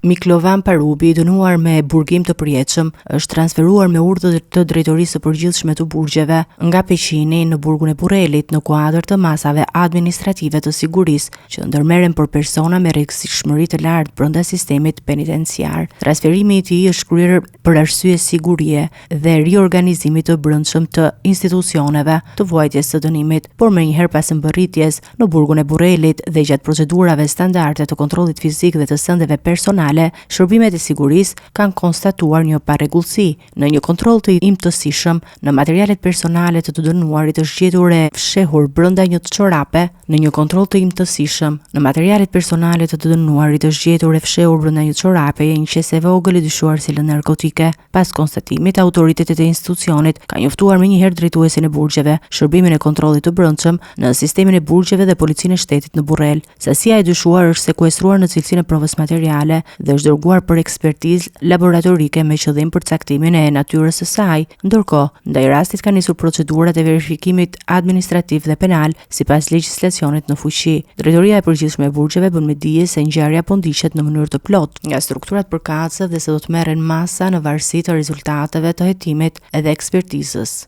Miklovan Parubi, i dënuar me burgim të përjetshëm, është transferuar me urdhër të Drejtorisë së Përgjithshme të Burgjeve nga Peqini në burgun e Burrelit në kuadër të masave administrative të sigurisë që ndërmerren për persona me rrezikshmëri të lartë brenda sistemit penitenciar. Transferimi i tij është kryer për arsye sigurie dhe riorganizimit të brendshëm të institucioneve të vuajtjes së dënimit, por menjëherë pas mbërritjes në burgun e Burrelit dhe gjatë procedurave standarde të kontrollit fizik dhe të sendeve personale, shërbimet e sigurisë kanë konstatuar një parregullsi. Në një kontroll të imtësishëm në materialet personale të dënuarit është gjetur e fshehur brenda një çorape. Në një kontroll të imtësishëm në materialet personale të dënuarit është gjetur e fshehur brenda një çorape një qese e vogël e dyshuar si lëndë narkotike. Pas konstatimit, autoritetet e institucionit kanë njoftuar menjëherë drejtuesin e burgjeve, shërbimin e kontrollit të brendshëm në sistemin e burgjeve dhe policinë e shtetit në Burrel. Sasia e dyshuar është sekuestruar në cilësinë e provës materiale dhe është dërguar për ekspertizë laboratorike me qëllim përcaktimin e natyrës së saj. Ndërkohë, ndaj rastit kanë nisur procedurat e verifikimit administrativ dhe penal sipas legjislacionit në fuqi. Drejtoria e Përgjithshme e Burgjeve bën me dije se ngjarja po ndiqet në mënyrë të plotë nga strukturat përkatëse dhe se do të merren masa në varësi të rezultateve të hetimit edhe ekspertizës.